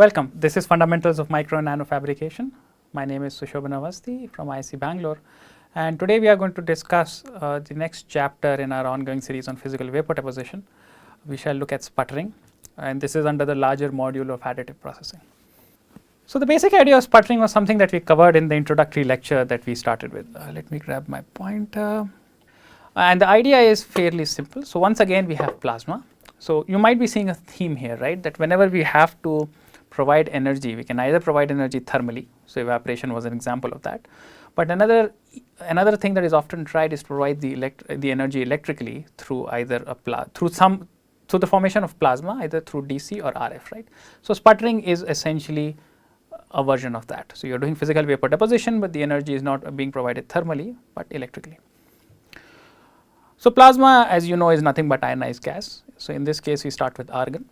Welcome. This is Fundamentals of Micro and Nanofabrication. My name is Swayam Prabha from IIT Bangalore, and today we are going to discuss the next chapter in our ongoing series on physical vapor deposition. We shall look at sputtering, and this is under the larger module of additive processing. So, the basic idea of sputtering was something that we covered in the introductory lecture that we started with. Let me grab my pointer. And the idea is fairly simple. So, once again we have plasma. So, you might be seeing a theme here, right, that whenever we have to provide energy, we can either provide energy thermally. So, evaporation was an example of that. But another thing that is often tried is to provide the energy electrically through either through the formation of plasma, either through DC or RF, right. So, sputtering is essentially a version of that. So, you are doing physical vapor deposition, but the energy is not being provided thermally, but electrically. So, plasma, as you know, is nothing but ionized gas. So, in this case we start with argon.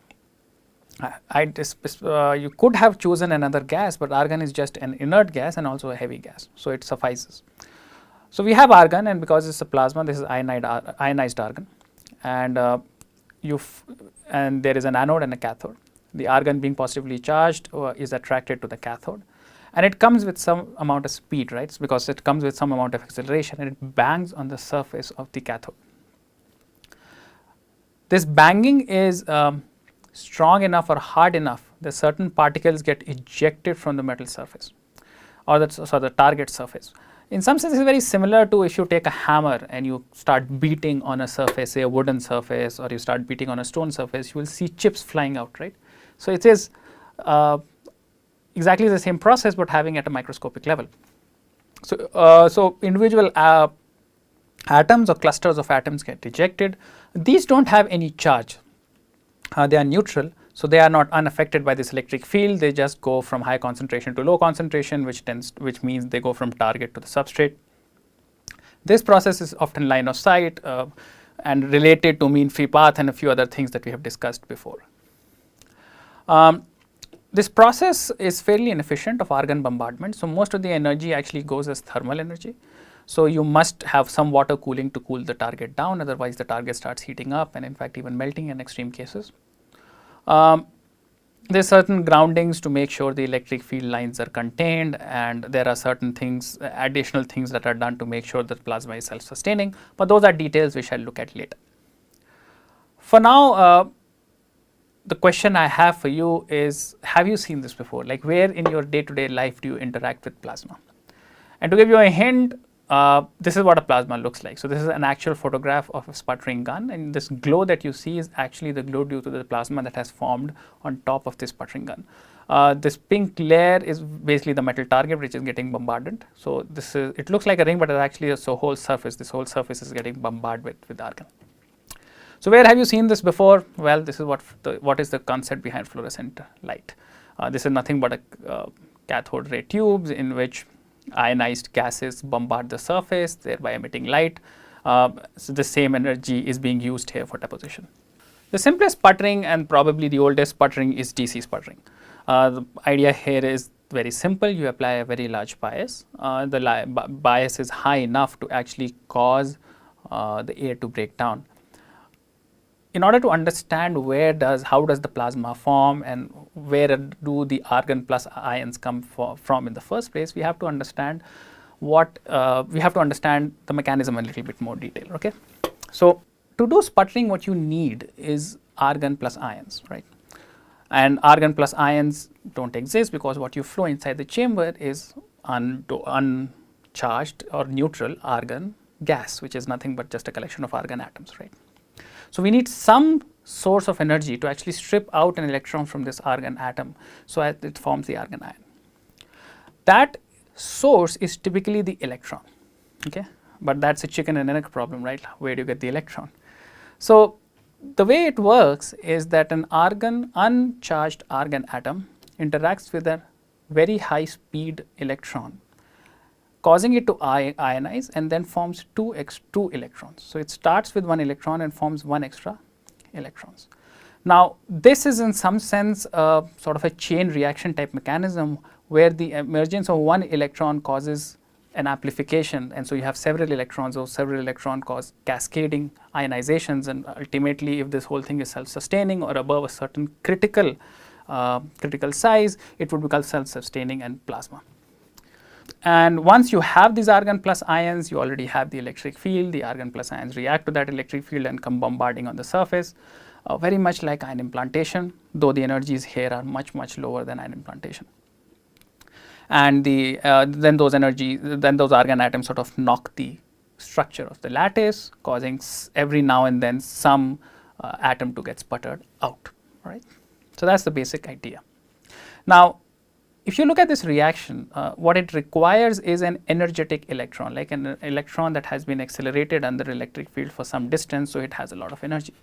You could have chosen another gas, but argon is just an inert gas and also a heavy gas. So, it suffices. So, we have argon, and because it is a plasma, this is ionized argon, and there is an anode and a cathode. The argon being positively charged is attracted to the cathode, and it comes with some amount of speed, right, because it comes with some amount of acceleration and it bangs on the surface of the cathode. This banging is strong enough or hard enough that certain particles get ejected from the metal surface or the target surface. In some sense, it is very similar to if you take a hammer and you start beating on a surface, say a wooden surface, or you start beating on a stone surface, you will see chips flying out, right. So, it is exactly the same process, but having at a microscopic level. So, individual atoms or clusters of atoms get ejected. These do not have any charge. They are neutral, so they are not unaffected by this electric field. They just go from high concentration to low concentration, which means they go from target to the substrate. This process is often line of sight and related to mean free path and a few other things that we have discussed before. This process is fairly inefficient of argon bombardment. So, most of the energy actually goes as thermal energy. So, you must have some water cooling to cool the target down, otherwise the target starts heating up and in fact even melting in extreme cases. There are certain groundings to make sure the electric field lines are contained, and there are certain things, additional things that are done to make sure that plasma is self-sustaining, but those are details we shall look at later. For now, the question I have for you is, have you seen this before? Like, where in your day-to-day life do you interact with plasma? And to give you a hint, this is what a plasma looks like. So, this is an actual photograph of a sputtering gun, and this glow that you see is actually the glow due to the plasma that has formed on top of this sputtering gun. This pink layer is basically the metal target which is getting bombarded. So, it looks like a ring, but it is actually a whole surface. This whole surface is getting bombarded with argon. So, where have you seen this before? Well, this is what is the concept behind fluorescent light. This is nothing but a cathode ray tubes in which ionized gases bombard the surface, thereby emitting light. So, the same energy is being used here for deposition. The simplest sputtering and probably the oldest sputtering is DC sputtering. The idea here is very simple. You apply a very large bias. The bias is high enough to actually cause the air to break down. In order to understand how does the plasma form and where do the argon plus ions come from in the first place, we have to understand the mechanism a little bit more detail. Okay, so to do sputtering, what you need is argon plus ions, right? And argon plus ions don't exist because what you flow inside the chamber is uncharged or neutral argon gas, which is nothing but just a collection of argon atoms, right? So, we need some source of energy to actually strip out an electron from this argon atom, so as it forms the argon ion. That source is typically the electron, okay, but that is a chicken and egg problem, right? Where do you get the electron? So, the way it works is that an uncharged argon atom interacts with a very high speed electron, causing it to ionize and then forms two electrons. So, it starts with one electron and forms one extra electrons. Now, this is in some sense sort of a chain reaction type mechanism where the emergence of one electron causes an amplification, and so you have several electrons. Those several electrons cause cascading ionizations, and ultimately if this whole thing is self-sustaining or above a certain critical critical size, it would become self-sustaining and plasma. And once you have these argon plus ions, you already have the electric field. The argon plus ions react to that electric field and come bombarding on the surface, very much like ion implantation, though the energies here are much, much lower than ion implantation. And then those argon atoms sort of knock the structure of the lattice, causing every now and then some atom to get sputtered out, right. So, that is the basic idea. Now, if you look at this reaction, what it requires is an energetic electron, like an electron that has been accelerated under electric field for some distance, so it has a lot of energy.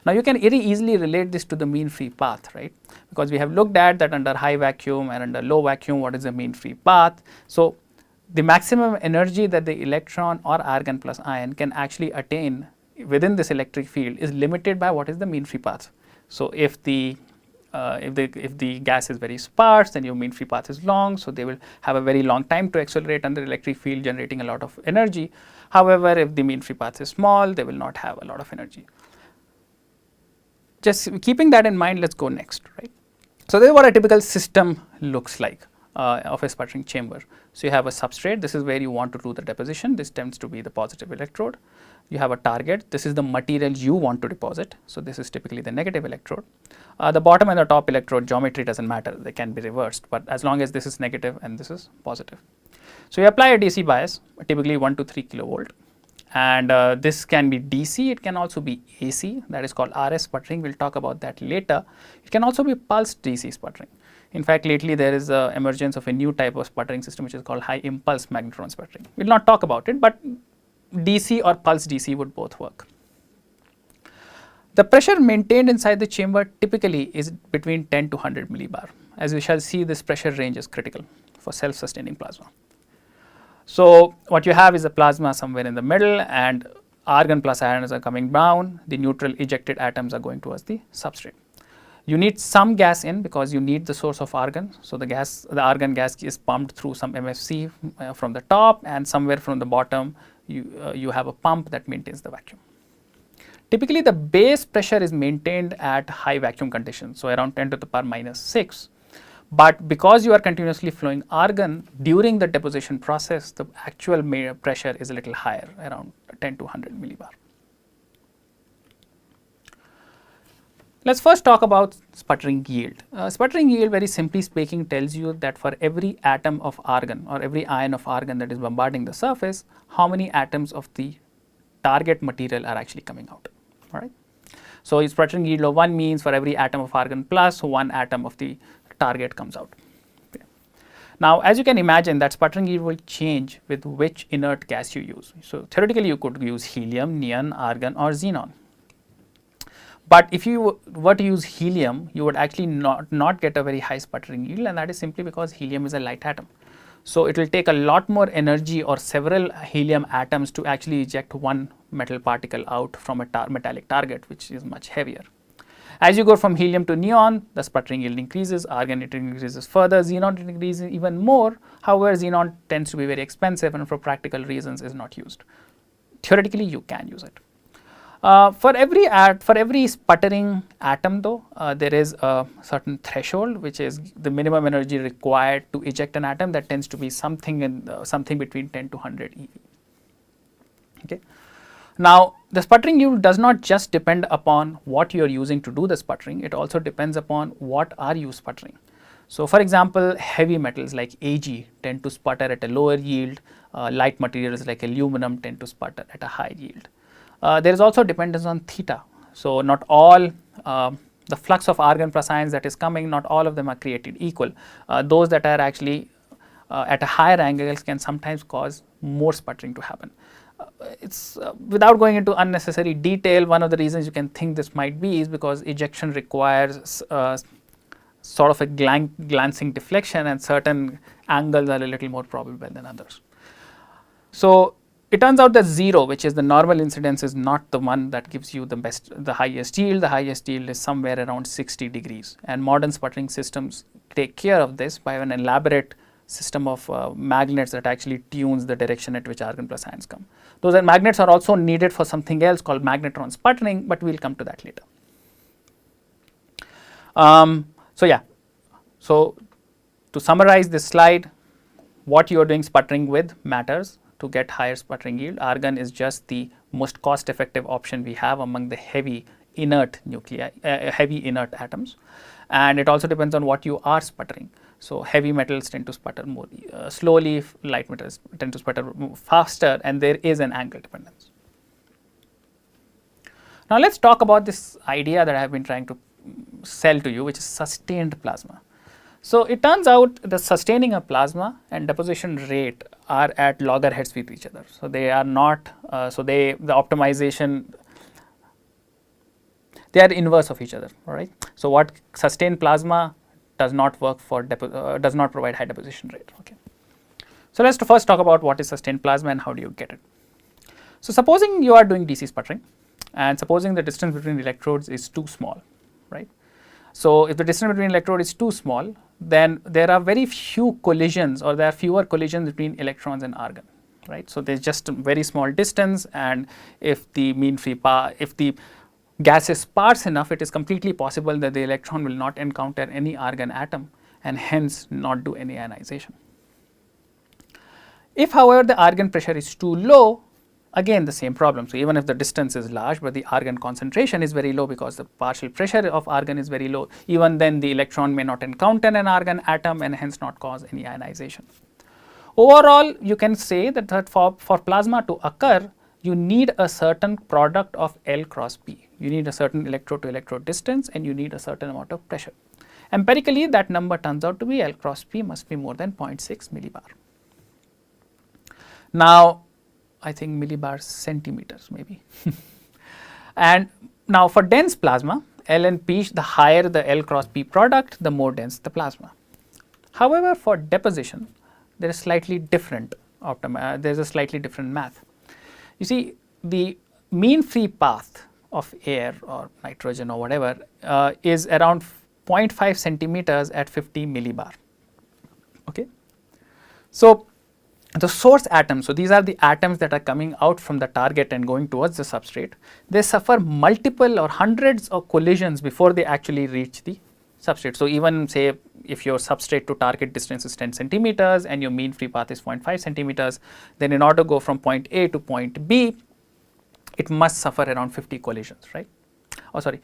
Now, you can very easily relate this to the mean free path, right, because we have looked at that under high vacuum and under low vacuum, what is the mean free path. So, the maximum energy that the electron or argon plus ion can actually attain within this electric field is limited by what is the mean free path. So, if the gas is very sparse, then your mean free path is long, so they will have a very long time to accelerate under electric field, generating a lot of energy. However, if the mean free path is small, they will not have a lot of energy. Just keeping that in mind, let us go next, right. So, this is what a typical system looks like of a sputtering chamber. So, you have a substrate, this is where you want to do the deposition, this tends to be the positive electrode. You have a target, this is the material you want to deposit, so this is typically the negative electrode. The bottom and the top electrode geometry does not matter, they can be reversed, but as long as this is negative and this is positive. So, you apply a DC bias, typically 1 to 3 kilovolt, and this can be DC, it can also be AC, that is called RS sputtering, we will talk about that later. It can also be pulsed DC sputtering. In fact, lately there is a emergence of a new type of sputtering system which is called high impulse magnetron sputtering. We will not talk about it, but DC or pulse DC would both work. The pressure maintained inside the chamber typically is between 10 to 100 millibar. As we shall see, this pressure range is critical for self-sustaining plasma. So, what you have is a plasma somewhere in the middle, and argon plus ions are coming down, the neutral ejected atoms are going towards the substrate. You need some gas in because you need the source of argon. So, the argon gas is pumped through some MFC from the top, and somewhere from the bottom you have a pump that maintains the vacuum. Typically, the base pressure is maintained at high vacuum conditions, so around 10 to the power minus 6. But because you are continuously flowing argon during the deposition process, the actual pressure is a little higher, around 10 to 100 millibar. Let us first talk about sputtering yield. Sputtering yield, very simply speaking, tells you that for every atom of argon or every ion of argon that is bombarding the surface, how many atoms of the target material are actually coming out. All right. So, sputtering yield of 1 means for every atom of argon plus 1 atom of the target comes out. Okay. Now, as you can imagine, that sputtering yield will change with which inert gas you use. So, theoretically you could use helium, neon, argon or xenon. But if you were to use helium, you would actually not get a very high sputtering yield, and that is simply because helium is a light atom. So, it will take a lot more energy or several helium atoms to actually eject one metal particle out from a metallic target, which is much heavier. As you go from helium to neon, the sputtering yield increases, argon it increases further, xenon it increases even more. However, xenon tends to be very expensive and for practical reasons is not used. Theoretically, you can use it. For every sputtering atom though, there is a certain threshold which is the minimum energy required to eject an atom, that tends to be something between 10 to 100 eV. Okay. Now, the sputtering yield does not just depend upon what you are using to do the sputtering, it also depends upon what are you sputtering. So, for example, heavy metals like Ag tend to sputter at a lower yield, light materials like aluminum tend to sputter at a high yield. There is also dependence on theta. So, not all the flux of argon plus ions that is coming, not all of them are created equal. Those that are actually at a higher angles can sometimes cause more sputtering to happen. It's without going into unnecessary detail, one of the reasons you can think this might be is because ejection requires sort of a glancing deflection, and certain angles are a little more probable than others. So, it turns out that 0, which is the normal incidence, is not the one that gives you the highest yield. The highest yield is somewhere around 60 degrees, and modern sputtering systems take care of this by an elaborate system of magnets that actually tunes the direction at which argon plus ions come. Those magnets are also needed for something else called magnetron sputtering, but we will come to that later. So yeah, so to summarize this slide, what you are doing sputtering with matters to get higher sputtering yield. Argon is just the most cost effective option we have among the heavy inert nuclei, heavy inert atoms, and it also depends on what you are sputtering. So heavy metals tend to sputter more slowly, light metals tend to sputter faster, and there is an angle dependence. Now let us talk about this idea that I have been trying to sell to you, which is sustained plasma. So it turns out the sustaining a plasma and deposition rate are at loggerheads with each other. So they are not, the optimization, they are inverse of each other, all right. So what sustained plasma does not work for, does not provide high deposition rate, okay. So let's first talk about what is sustained plasma and how do you get it. So supposing you are doing DC sputtering and supposing the distance between electrodes is too small, right. So if the distance between electrode is too small, then there are very few collisions, or there are fewer collisions between electrons and argon, right. So there is just a very small distance, and if the mean free path, if the gas is sparse enough, it is completely possible that the electron will not encounter any argon atom and hence not do any ionization. If however the argon pressure is too low, again the same problem. So even if the distance is large but the argon concentration is very low because the partial pressure of argon is very low, even then the electron may not encounter an argon atom and hence not cause any ionization. Overall, you can say that for plasma to occur, you need a certain product of L cross P. You need a certain electrode to electrode distance and you need a certain amount of pressure. Empirically, that number turns out to be L cross P must be more than 0.6 millibar. Now, I think millibar centimeters maybe. And now for dense plasma, L and P, the higher the L cross P product, the more dense the plasma. However, for deposition, there is slightly different there is a slightly different math. You see, the mean free path of air or nitrogen or whatever is around 0.5 centimeters at 50 millibar. Okay. So the source atoms, so these are the atoms that are coming out from the target and going towards the substrate, they suffer multiple or hundreds of collisions before they actually reach the substrate. So even say if your substrate to target distance is 10 centimeters and your mean free path is 0.5 centimeters, then in order to go from point A to point B, it must suffer around 50 collisions, right? Oh sorry,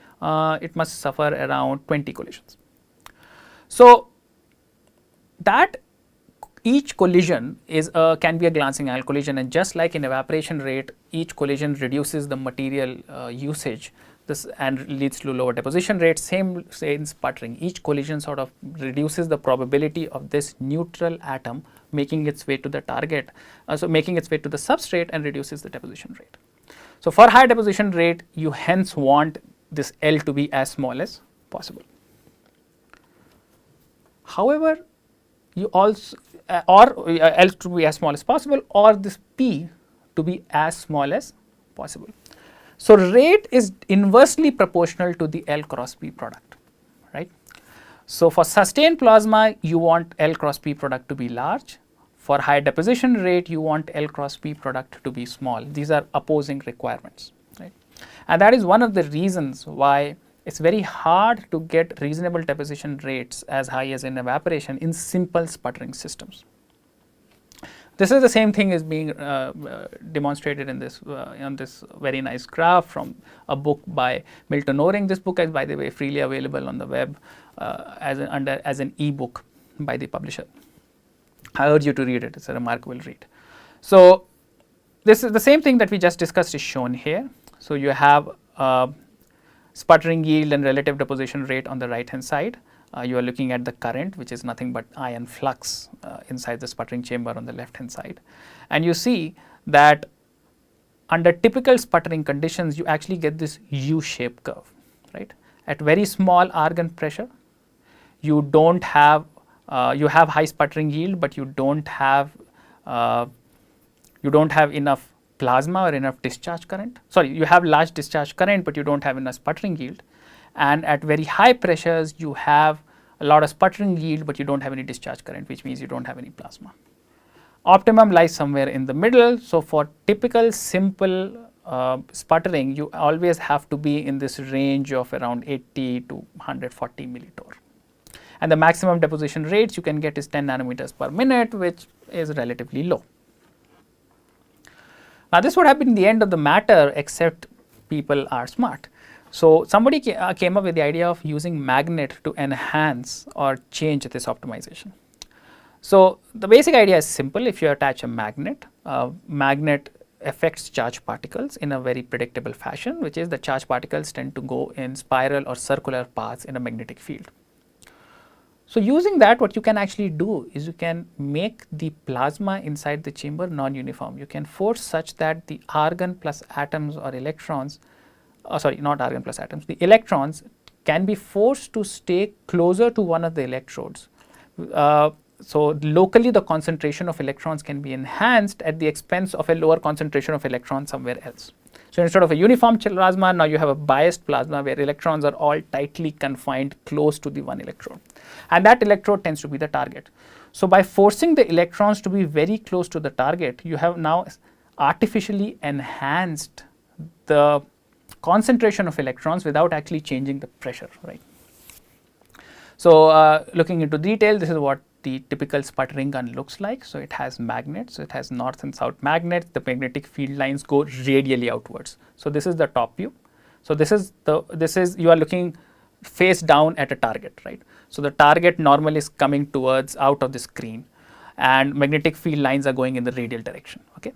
it must suffer around 20 collisions. So that each collision is can be a glancing angle collision, and just like in evaporation rate, each collision reduces the material usage and leads to lower deposition rate. Same say in sputtering, each collision sort of reduces the probability of this neutral atom making its way to the target, so making its way to the substrate, and reduces the deposition rate. So for high deposition rate, you hence want this L to be as small as possible. However, you also L to be as small as possible, or this P to be as small as possible. So rate is inversely proportional to the L cross P product, right? So for sustained plasma, you want L cross P product to be large. For high deposition rate, you want L cross P product to be small. These are opposing requirements, right? And that is one of the reasons why it's very hard to get reasonable deposition rates as high as in evaporation in simple sputtering systems. This is the same thing is being demonstrated in this on this very nice graph from a book by Milton Oring. This book is, by the way, freely available on the web as an e-book by the publisher. I urge you to read it. It's a remarkable read. So this is the same thing that we just discussed is shown here. So you have sputtering yield and relative deposition rate on the right hand side. You are looking at the current, which is nothing but ion flux inside the sputtering chamber on the left hand side. And you see that under typical sputtering conditions, you actually get this U-shaped curve, right? At very small argon pressure, you don't have, you have high sputtering yield, but you don't have enough plasma or enough discharge current. Sorry, you have large discharge current, but you don't have enough sputtering yield. And at very high pressures, you have a lot of sputtering yield, but you don't have any discharge current, which means you don't have any plasma. Optimum lies somewhere in the middle. So for typical simple sputtering, you always have to be in this range of around 80 to 140 millitorr. And the maximum deposition rates you can get is 10 nanometers per minute, which is relatively low. Now, this would have been the end of the matter, except people are smart. So, somebody came up with the idea of using magnet to enhance or change this optimization. So, the basic idea is simple. If you attach a magnet affects charged particles in a very predictable fashion, which is the charged particles tend to go in spiral or circular paths in a magnetic field. So, using that, what you can actually do is you can make the plasma inside the chamber non-uniform. You can force such that the argon plus atoms or electrons, sorry, not argon plus atoms, the electrons can be forced to stay closer to one of the electrodes. So, locally the concentration of electrons can be enhanced at the expense of a lower concentration of electrons somewhere else. So, instead of a uniform plasma, now you have a biased plasma where electrons are all tightly confined close to the one electrode, and that electrode tends to be the target. So, by forcing the electrons to be very close to the target, you have now artificially enhanced the concentration of electrons without actually changing the pressure, right. So, looking into detail, this is what the typical sputtering gun looks like. So, it has magnets, so it has north and south magnets, the magnetic field lines go radially outwards. So, this is the top view. So, this is you are looking face down at a target, right. So, the target normally is coming towards out of the screen, and magnetic field lines are going in the radial direction, okay.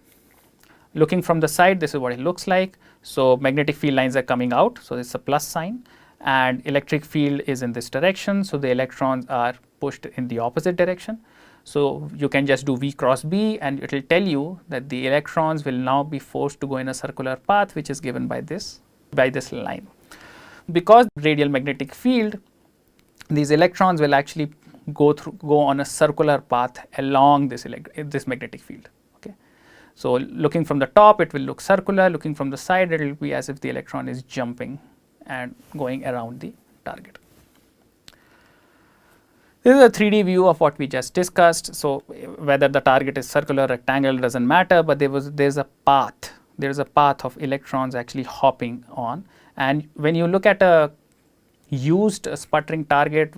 Looking from the side, this is what it looks like. So, magnetic field lines are coming out, so it's a plus sign, and electric field is in this direction. So, the electrons are pushed in the opposite direction. So, you can just do V cross B and it will tell you that the electrons will now be forced to go in a circular path, which is given by this line. Because radial magnetic field, these electrons will actually go on a circular path along this magnetic field, okay. So, looking from the top, it will look circular, looking from the side, it will be as if the electron is jumping and going around the target. This is a 3D view of what we just discussed. So, whether the target is circular, rectangle, does not matter, but there is a path. There is a path of electrons actually hopping on, and when you look at a used sputtering target,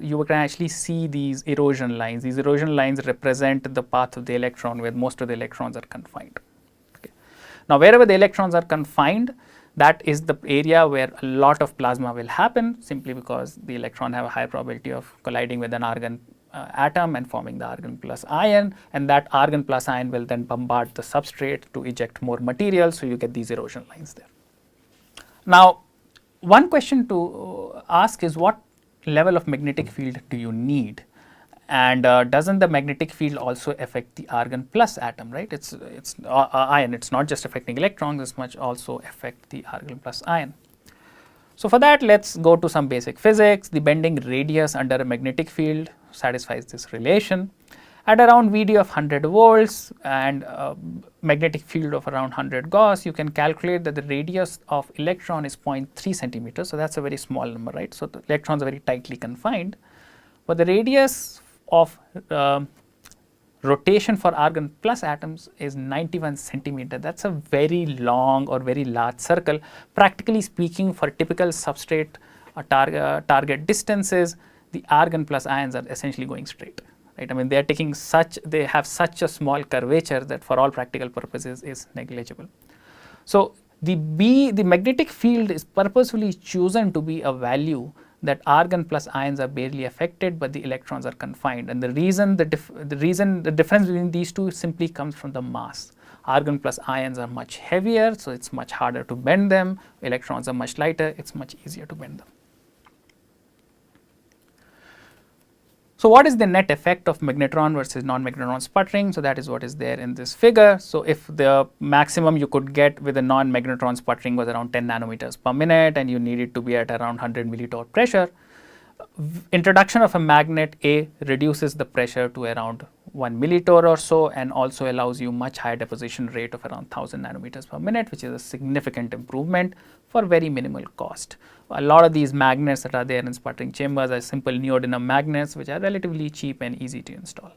you can actually see these erosion lines. These erosion lines represent the path of the electron where most of the electrons are confined. Okay. Now, wherever the electrons are confined, that is the area where a lot of plasma will happen, simply because the electron have a high probability of colliding with an argon atom and forming the argon plus ion, and that argon plus ion will then bombard the substrate to eject more material. So, you get these erosion lines there. Now, one question to ask is, what level of magnetic field do you need, and doesn't the magnetic field also affect the argon plus atom, right? It's ion, it's not just affecting electrons, it's much also affect the argon plus ion. So, for that, let's go to some basic physics. The bending radius under a magnetic field satisfies this relation. At around VD of 100 volts and magnetic field of around 100 Gauss, you can calculate that the radius of electron is 0.3 centimeters. So, that's a very small number, right. So, the electrons are very tightly confined, but the radius of rotation for argon plus atoms is 91 centimeter. That's a very long or very large circle. Practically speaking, for typical substrate target distances, the argon plus ions are essentially going straight, right. I mean, they have such a small curvature that for all practical purposes is negligible. So, the magnetic field is purposefully chosen to be a value that argon plus ions are barely affected, but the electrons are confined, and the reason the difference between these two simply comes from the mass. Argon plus ions are much heavier, so it's much harder to bend them. Electrons are much lighter, it's much easier to bend them. So, what is the net effect of magnetron versus non-magnetron sputtering? So, that is what is there in this figure. So, if the maximum you could get with a non-magnetron sputtering was around 10 nanometers per minute and you needed to be at around 100 millitorr pressure, introduction of a magnet A reduces the pressure to around 1 millitorr or so, and also allows you much higher deposition rate of around 1000 nanometers per minute, which is a significant improvement for very minimal cost. A lot of these magnets that are there in sputtering chambers are simple neodymium magnets, which are relatively cheap and easy to install.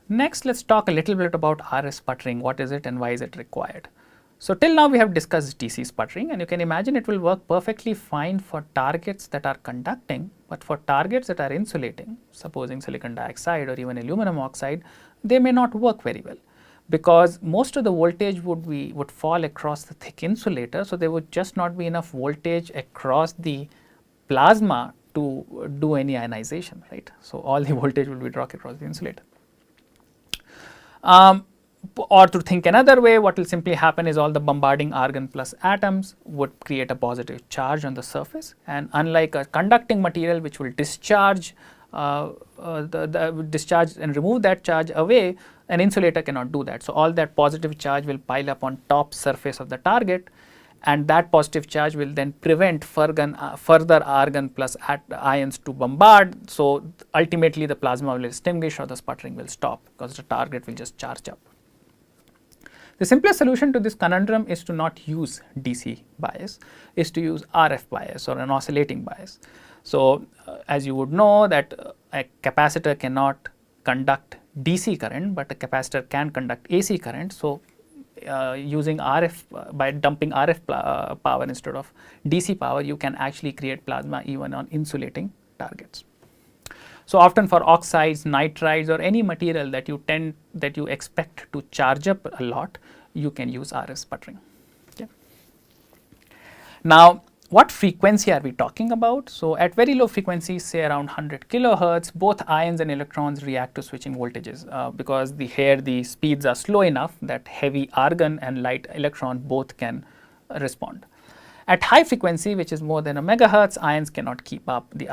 Next, let's talk a little bit about RS sputtering. What is it and why is it required? So till now we have discussed DC sputtering, and you can imagine it will work perfectly fine for targets that are conducting, but for targets that are insulating, supposing silicon dioxide or even aluminum oxide, they may not work very well, because most of the voltage would fall across the thick insulator. So there would just not be enough voltage across the plasma to do any ionization, right. So all the voltage will be dropped across the insulator. Or to think another way, what will simply happen is all the bombarding argon plus atoms would create a positive charge on the surface, and unlike a conducting material which will discharge discharge and remove that charge away, an insulator cannot do that. So all that positive charge will pile up on top surface of the target, and that positive charge will then prevent further argon plus ions to bombard. So ultimately the plasma will extinguish or the sputtering will stop, because the target will just charge up. The simplest solution to this conundrum is to not use DC bias, is to use RF bias or an oscillating bias. So as you would know that a capacitor cannot conduct DC current, but a capacitor can conduct AC current. So using RF, by dumping RF power instead of DC power, you can actually create plasma even on insulating targets. So often for oxides, nitrides, or any material that you expect to charge up a lot, you can use RF sputtering. Okay. Now, what frequency are we talking about? So at very low frequencies, say around 100 kilohertz, both ions and electrons react to switching voltages, because the speeds are slow enough that heavy argon and light electron both can respond. At high frequency, which is more than a megahertz, ions cannot keep up. The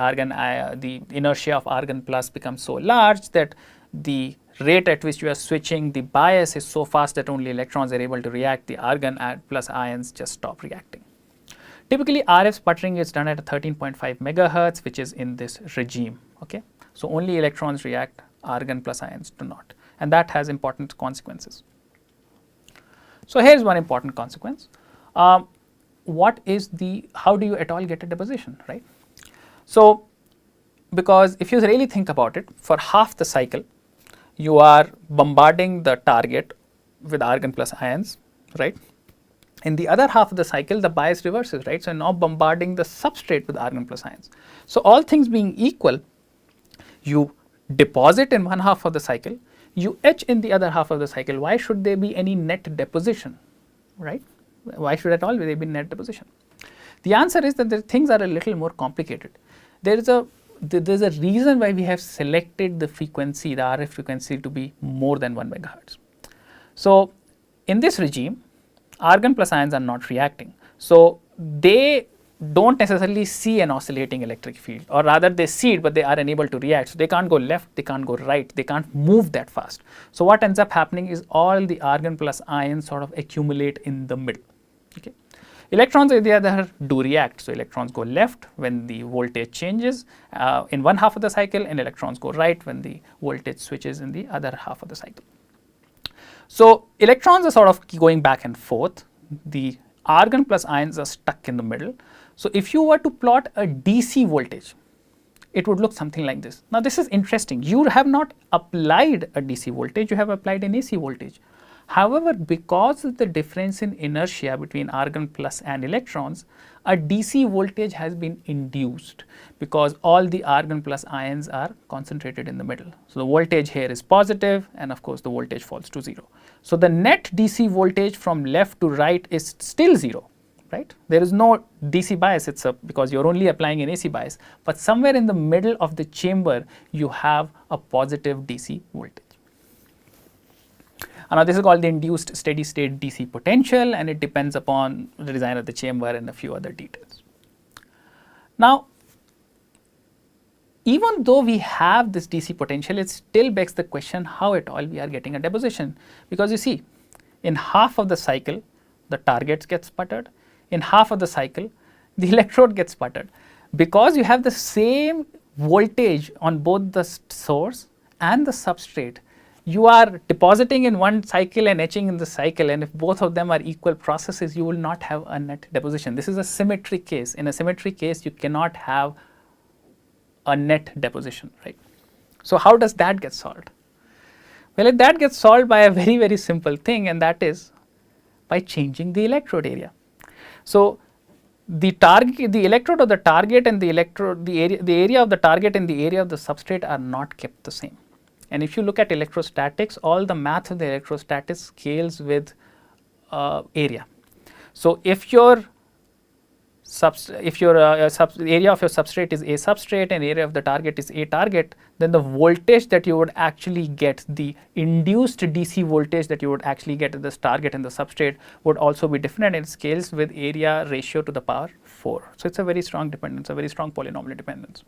inertia of argon plus becomes so large that the rate at which you are switching the bias is so fast that only electrons are able to react. The argon plus ions just stop reacting. Typically, RF sputtering is done at a 13.5 megahertz, which is in this regime. Okay, so only electrons react, argon plus ions do not, and that has important consequences. So here's one important consequence. How do you at all get a deposition, right? So because if you really think about it, for half the cycle, you are bombarding the target with argon plus ions, right? In the other half of the cycle, the bias reverses, right? So now bombarding the substrate with argon plus ions. So all things being equal, you deposit in one half of the cycle, you etch in the other half of the cycle. Why should there be any net deposition, right? Why should at all there be net deposition? The answer is that the things are a little more complicated. There's a reason why we have selected the frequency, the RF frequency, to be more than 1 megahertz. So in this regime, argon plus ions are not reacting. So they don't necessarily see an oscillating electric field, or rather they see it, but they are unable to react. So they can't go left, they can't go right, they can't move that fast. So what ends up happening is all the argon plus ions sort of accumulate in the middle. Okay. Electrons, on the other hand, do react. So electrons go left when the voltage changes in one half of the cycle, and electrons go right when the voltage switches in the other half of the cycle. So electrons are sort of going back and forth. The argon plus ions are stuck in the middle. So if you were to plot a DC voltage, it would look something like this. Now this is interesting. You have not applied a DC voltage, you have applied an AC voltage. However, because of the difference in inertia between argon plus and electrons, a DC voltage has been induced, because all the argon plus ions are concentrated in the middle. So the voltage here is positive, and of course the voltage falls to 0. So the net DC voltage from left to right is still 0, right? There is no DC bias, because you're only applying an AC bias, but somewhere in the middle of the chamber you have a positive DC voltage. Now this is called the induced steady state DC potential, and it depends upon the design of the chamber and a few other details. Now, even though we have this DC potential, it still begs the question how at all we are getting a deposition, because you see, in half of the cycle the targets get sputtered, in half of the cycle the electrode gets sputtered, because you have the same voltage on both the source and the substrate. You are depositing in one cycle and etching in the cycle, and if both of them are equal processes, you will not have a net deposition. This is a symmetric case. In a symmetric case, you cannot have a net deposition, right? So how does that get solved? Well, that gets solved by a very, very simple thing, and that is by changing the electrode area. So, the target, the electrode of the target and the electrode, the area of the target and the area of the substrate are not kept the same. And if you look at electrostatics, all the math of the electrostatics scales with area. So, if your area of your substrate is A substrate and area of the target is A target, then the voltage that you would actually get, the induced DC voltage that you would actually get at this target and the substrate would also be different, and it scales with area ratio to the power 4. So, it is a very strong dependence, a very strong polynomial dependence.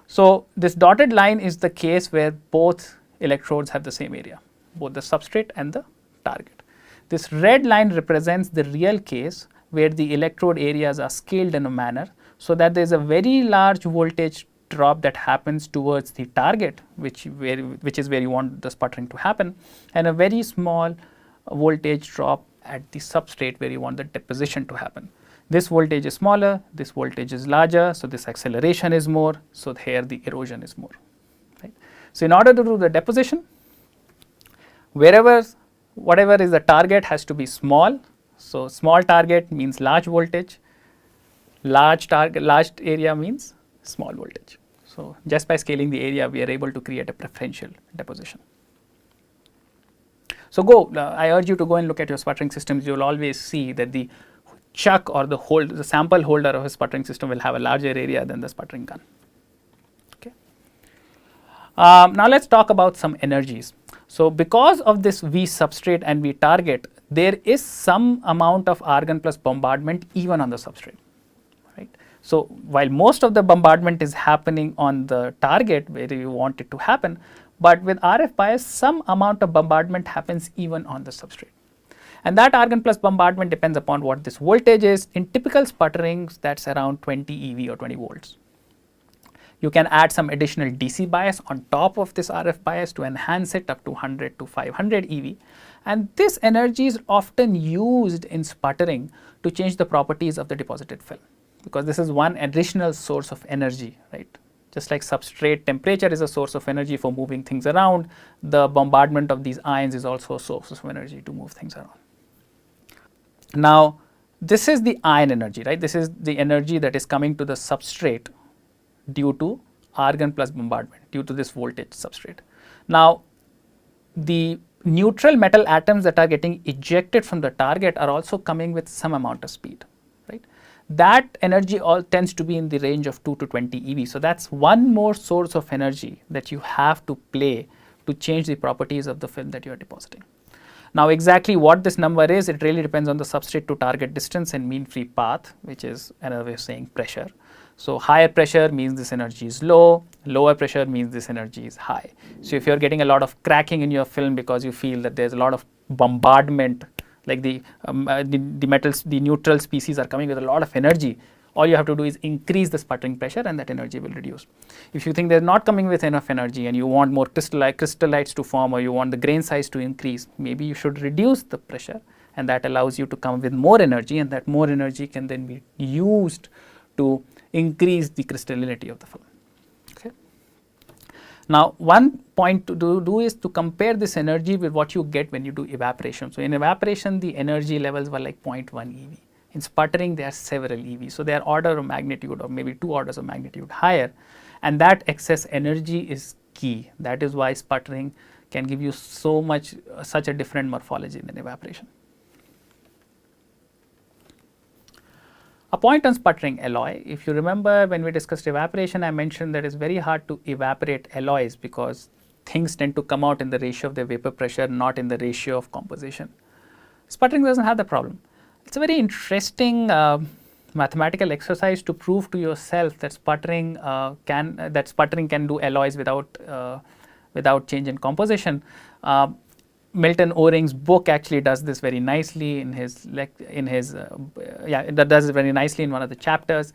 So, this dotted line is the case where both electrodes have the same area, both the substrate and the target. This red line represents the real case where the electrode areas are scaled in a manner so that there is a very large voltage drop that happens towards the target, which is where you want the sputtering to happen, and a very small voltage drop at the substrate where you want the deposition to happen. This voltage is smaller, this voltage is larger, so this acceleration is more, so here the erosion is more. Right. So, in order to do the deposition, whatever is the target has to be small. So, small target means large voltage, large area means small voltage. So, just by scaling the area, we are able to create a preferential deposition. So, I urge you to go and look at your sputtering systems. You will always see that the chuck or the sample holder of a sputtering system will have a larger area than the sputtering gun. Okay. Now, let us talk about some energies. So, because of this V substrate and V target, there is some amount of argon plus bombardment even on the substrate, right. So, while most of the bombardment is happening on the target where you want it to happen, but with RF bias some amount of bombardment happens even on the substrate. And that argon plus bombardment depends upon what this voltage is. In typical sputterings, that is around 20 eV or 20 volts. You can add some additional DC bias on top of this RF bias to enhance it up to 100 to 500 eV, and this energy is often used in sputtering to change the properties of the deposited film, because this is one additional source of energy, right. Just like substrate temperature is a source of energy for moving things around, the bombardment of these ions is also a source of energy to move things around. Now, this is the ion energy, right. This is the energy that is coming to the substrate due to argon plus bombardment, due to this voltage substrate. Now, the neutral metal atoms that are getting ejected from the target are also coming with some amount of speed, right. That energy all tends to be in the range of 2 to 20 eV. So, that is one more source of energy that you have to play to change the properties of the film that you are depositing. Now, exactly what this number is, it really depends on the substrate to target distance and mean free path, which is another way of saying pressure. So, higher pressure means this energy is low, lower pressure means this energy is high. So, if you are getting a lot of cracking in your film because you feel that there is a lot of bombardment, like the metals, the neutral species are coming with a lot of energy, all you have to do is increase the sputtering pressure and that energy will reduce. If you think they are not coming with enough energy and you want more crystallites to form, or you want the grain size to increase, maybe you should reduce the pressure, and that allows you to come with more energy, and that more energy can then be used to increase the crystallinity of the film. Okay. Now, one point to do is to compare this energy with what you get when you do evaporation. So, in evaporation the energy levels were like 0.1 eV. In sputtering they are several eV. So, they are order of magnitude or maybe 2 orders of magnitude higher, and that excess energy is key. That is why sputtering can give you such a different morphology than evaporation. A point on sputtering alloy. If you remember when we discussed evaporation, I mentioned that it is very hard to evaporate alloys because things tend to come out in the ratio of their vapor pressure, not in the ratio of composition. Sputtering does not have the problem. It is a very interesting mathematical exercise to prove to yourself that sputtering can do alloys without change in composition. Milton Oring's book actually does this very nicely does it very nicely in one of the chapters.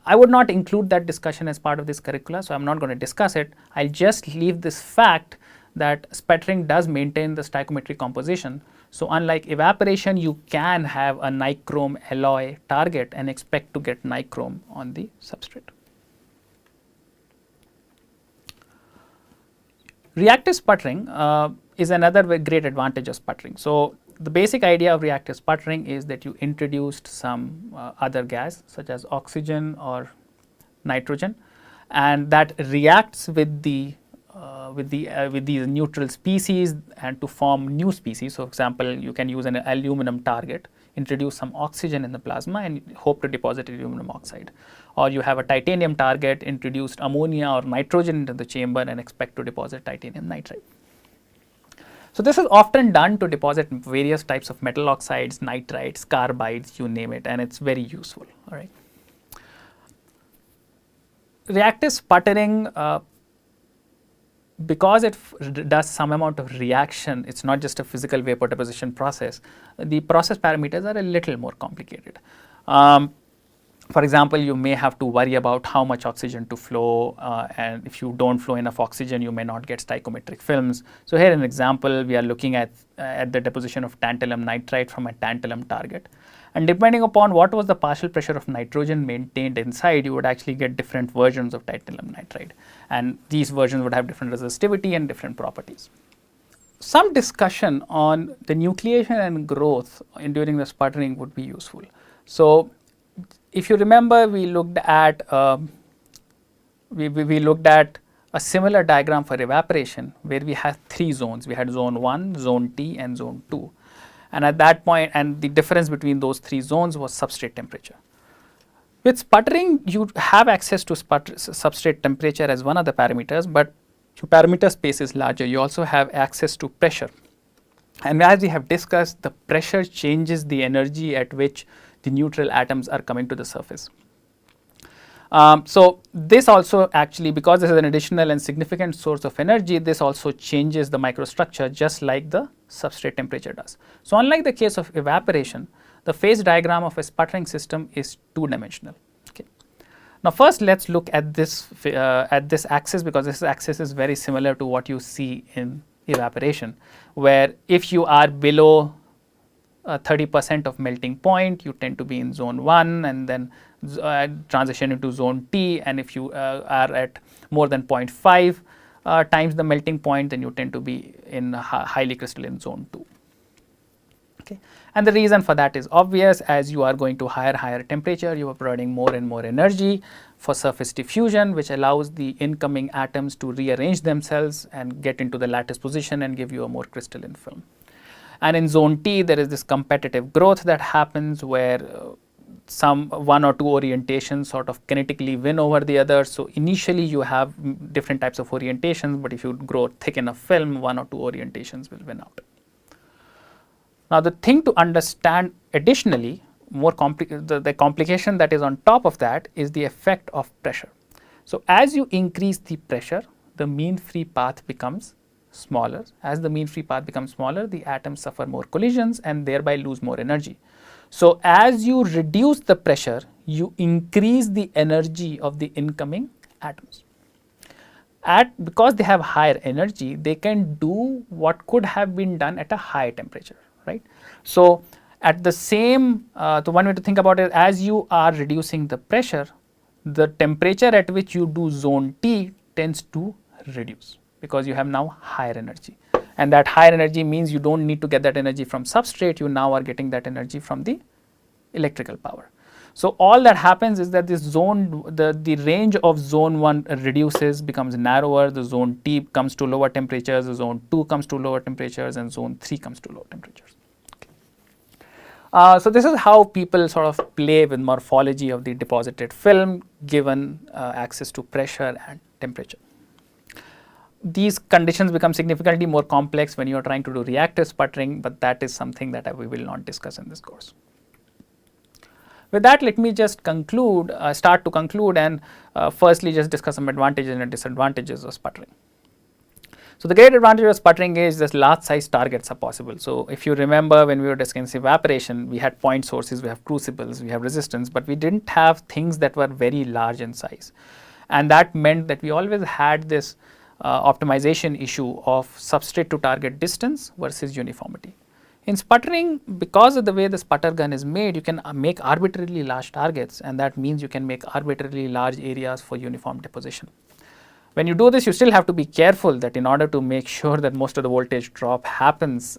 I would not include that discussion as part of this curricula, so I am not going to discuss it. I will just leave this fact that sputtering does maintain the stoichiometric composition. So, unlike evaporation, you can have a nichrome alloy target and expect to get nichrome on the substrate. Reactive sputtering is another great advantage of sputtering. So, the basic idea of reactive sputtering is that you introduced some other gas such as oxygen or nitrogen, and that reacts with these neutral species and to form new species. So, for example, you can use an aluminum target, introduce some oxygen in the plasma and hope to deposit aluminum oxide, or you have a titanium target, introduced ammonia or nitrogen into the chamber and expect to deposit titanium nitride. So, this is often done to deposit various types of metal oxides, nitrides, carbides, you name it, and it is very useful. All right. Reactive sputtering, because it does some amount of reaction, it is not just a physical vapor deposition process, the process parameters are a little more complicated. For example, you may have to worry about how much oxygen to flow, and if you do not flow enough oxygen, you may not get stoichiometric films. So, here an example, we are looking at the deposition of tantalum nitride from a tantalum target, and depending upon what was the partial pressure of nitrogen maintained inside, you would actually get different versions of tantalum nitride, and these versions would have different resistivity and different properties. Some discussion on the nucleation and growth during the sputtering would be useful. So, if you remember, we looked at we looked at a similar diagram for evaporation where we had 3 zones. We had zone 1, zone T and zone 2, and at that point, and the difference between those 3 zones was substrate temperature. With sputtering, you have access to substrate temperature as one of the parameters, but your parameter space is larger. You also have access to pressure, and as we have discussed, the pressure changes the energy at which the neutral atoms are coming to the surface. So, this also actually, because this is an additional and significant source of energy, this also changes the microstructure just like the substrate temperature does. So, unlike the case of evaporation, the phase diagram of a sputtering system is 2-dimensional. Okay. Now, first let us look at this axis, because this axis is very similar to what you see in evaporation, where if you are below 30% of melting point, you tend to be in zone 1 and then transition into zone T, and if you are at more than 0.5 times the melting point, then you tend to be in highly crystalline zone 2. Okay. And the reason for that is obvious. As you are going to higher temperature, you are providing more and more energy for surface diffusion, which allows the incoming atoms to rearrange themselves and get into the lattice position and give you a more crystalline film. And in zone T, there is this competitive growth that happens where some 1 or 2 orientations sort of kinetically win over the other. So, initially you have different types of orientations, but if you grow thick enough film, 1 or 2 orientations will win out. Now, the thing to understand additionally, the complication that is on top of that is the effect of pressure. So, as you increase the pressure, the mean free path becomes smaller. As the mean free path becomes smaller, the atoms suffer more collisions and thereby lose more energy. So, as you reduce the pressure, you increase the energy of the incoming atoms. Because they have higher energy, they can do what could have been done at a higher temperature, right. So, at the same, the one way to think about it, as you are reducing the pressure, the temperature at which you do zone T tends to reduce, because you have now higher energy, and that higher energy means you do not need to get that energy from substrate, you now are getting that energy from the electrical power. So, all that happens is that this zone, the range of zone 1 reduces, becomes narrower, the zone T comes to lower temperatures, the zone 2 comes to lower temperatures, and zone 3 comes to lower temperatures. So, this is how people sort of play with morphology of the deposited film given access to pressure and temperature. These conditions become significantly more complex when you are trying to do reactive sputtering, but that is something that we will not discuss in this course. With that, let me just start to conclude and firstly just discuss some advantages and disadvantages of sputtering. So, the great advantage of sputtering is that large size targets are possible. So, if you remember when we were discussing evaporation, we had point sources, we have crucibles, we have resistance, but we did not have things that were very large in size, and that meant that we always had this optimization issue of substrate to target distance versus uniformity. In sputtering, because of the way the sputter gun is made, you can make arbitrarily large targets, and that means you can make arbitrarily large areas for uniform deposition. When you do this, you still have to be careful that in order to make sure that most of the voltage drop happens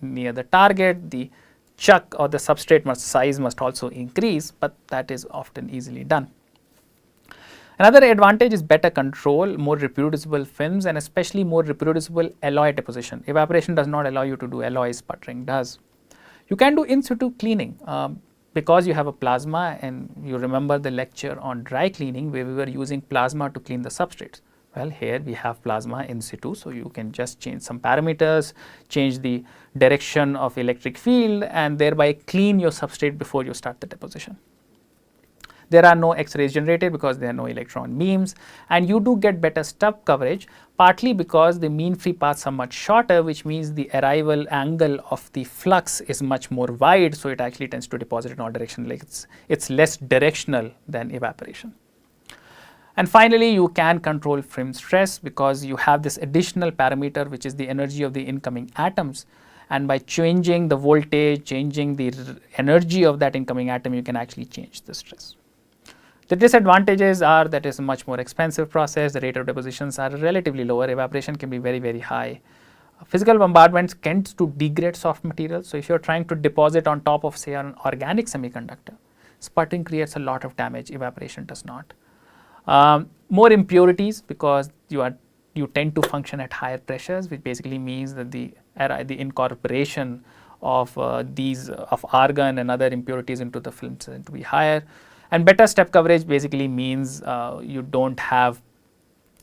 near the target, the chuck or the substrate size must also increase, but that is often easily done. Another advantage is better control, more reproducible films, and especially more reproducible alloy deposition. Evaporation does not allow you to do alloy, sputtering does. You can do in situ cleaning because you have a plasma, and you remember the lecture on dry cleaning where we were using plasma to clean the substrates. Well, here we have plasma in situ, so you can just change some parameters, change the direction of electric field, and thereby clean your substrate before you start the deposition. There are no X-rays generated because there are no electron beams, and you do get better stub coverage, partly because the mean free paths are much shorter, which means the arrival angle of the flux is much more wide, so it actually tends to deposit in all directions, like it's less directional than evaporation. And finally, you can control film stress because you have this additional parameter, which is the energy of the incoming atoms, and by changing the voltage, changing the energy of that incoming atom, you can actually change the stress. The disadvantages are that it's a much more expensive process, the rate of depositions are relatively lower, evaporation can be very, very high. Physical bombardments tend to degrade soft materials, so if you're trying to deposit on top of, say, an organic semiconductor, sputtering creates a lot of damage, evaporation does not. More impurities because you tend to function at higher pressures, which basically means that the incorporation of of argon and other impurities into the films tend to be higher. And better step coverage basically means you don't have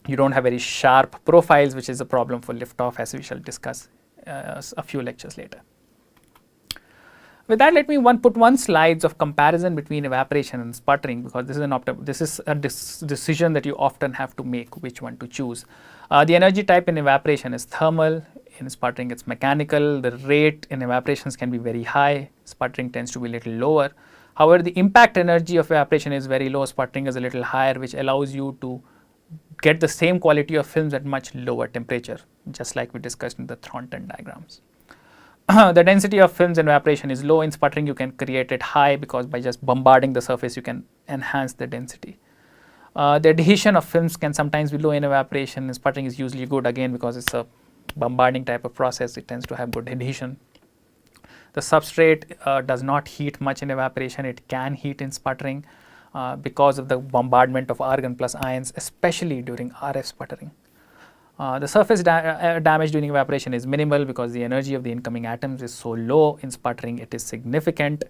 very sharp profiles, which is a problem for liftoff, as we shall discuss a few lectures later. With that, let me put one slide of comparison between evaporation and sputtering, because this is a decision that you often have to make, which one to choose. The energy type in evaporation is thermal, in sputtering it's mechanical. The rate in evaporations can be very high, sputtering tends to be a little lower. However, the impact energy of evaporation is very low, sputtering is a little higher, which allows you to get the same quality of films at much lower temperature, just like we discussed in the Thornton diagrams. The density of films in evaporation is low. In sputtering, you can create it high because by just bombarding the surface, you can enhance the density. The adhesion of films can sometimes be low in evaporation. In sputtering is usually good, again because it's a bombarding type of process, it tends to have good adhesion. The substrate does not heat much in evaporation, it can heat in sputtering because of the bombardment of argon plus ions, especially during RF sputtering. The surface damage during evaporation is minimal because the energy of the incoming atoms is so low. In sputtering, it is significant.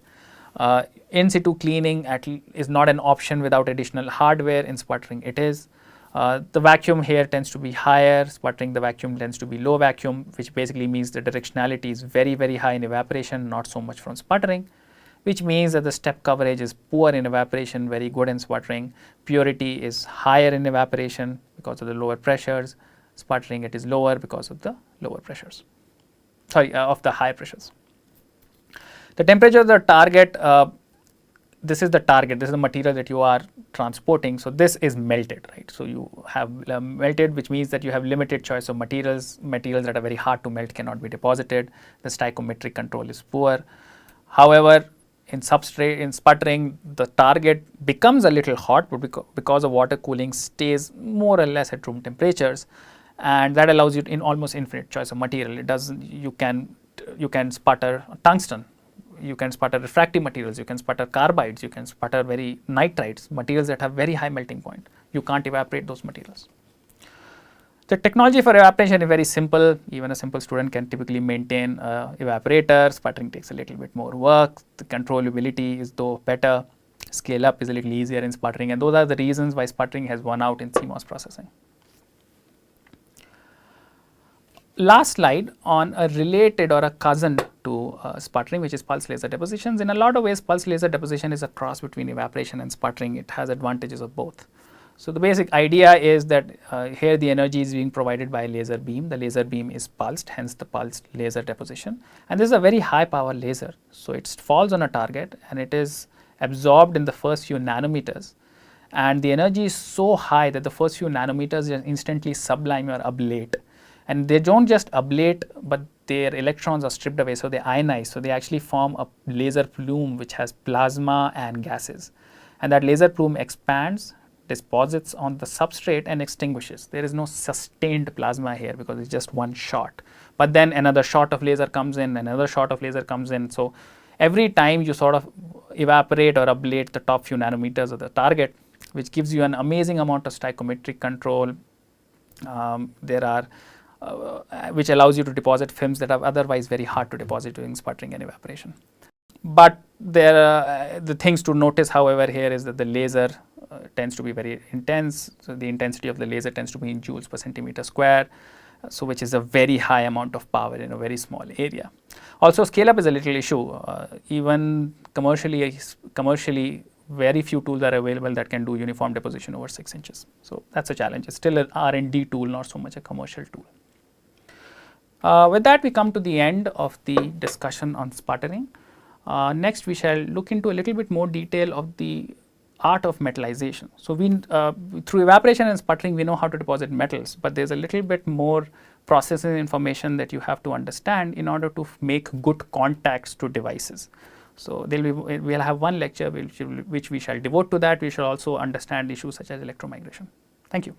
In situ cleaning is not an option without additional hardware. In sputtering, it is. The vacuum here tends to be higher, sputtering the vacuum tends to be low vacuum, which basically means the directionality is very, very high in evaporation, not so much from sputtering, which means that the step coverage is poor in evaporation, very good in sputtering. Purity is higher in evaporation because of the lower pressures. Sputtering, it is lower because of the lower pressures, of the high pressures. The temperature of the target, this is the target, this is the material that you are transporting, so this is melted, right. So you have melted, which means that you have limited choice of materials that are very hard to melt cannot be deposited, the stoichiometric control is poor. However, in sputtering, the target becomes a little hot, but because of water cooling stays more or less at room temperatures, and that allows you in almost infinite choice of material. You can sputter tungsten, you can sputter refractive materials, you can sputter carbides, you can sputter very nitrides, materials that have very high melting point. You can't evaporate those materials. The technology for evaporation is very simple. Even a simple student can typically maintain an evaporator. Sputtering takes a little bit more work. The controllability is though better. Scale up is a little easier in sputtering, and those are the reasons why sputtering has won out in CMOS processing. Last slide on a related or a cousin to sputtering, which is pulse laser depositions. In a lot of ways, pulse laser deposition is a cross between evaporation and sputtering. It has advantages of both. So the basic idea is that here the energy is being provided by a laser beam. The laser beam is pulsed, hence the pulsed laser deposition. And this is a very high power laser. So it falls on a target and it is absorbed in the first few nanometers. And the energy is so high that the first few nanometers just instantly sublime or ablate. And they don't just ablate, but their electrons are stripped away, so they ionize. So they actually form a laser plume which has plasma and gases. And that laser plume expands, deposits on the substrate and extinguishes. There is no sustained plasma here because it's just one shot. But then another shot of laser comes in, another shot of laser comes in. So every time you sort of evaporate or ablate the top few nanometers of the target, which gives you an amazing amount of stoichiometric control. Which allows you to deposit films that are otherwise very hard to deposit during sputtering and evaporation. But the things to notice, however, here is that the laser tends to be very intense. So the intensity of the laser tends to be in joules per centimeter square, so which is a very high amount of power in a very small area. Also, scale up is a little issue. Even commercially, very few tools are available that can do uniform deposition over 6 inches. So that's a challenge. It's still an R&D tool, not so much a commercial tool. With that, we come to the end of the discussion on sputtering. Next, we shall look into a little bit more detail of the art of metallization. So through evaporation and sputtering, we know how to deposit metals, but there's a little bit more processing information that you have to understand in order to make good contacts to devices. So we'll have one lecture which we shall devote to that. We shall also understand issues such as electromigration. Thank you.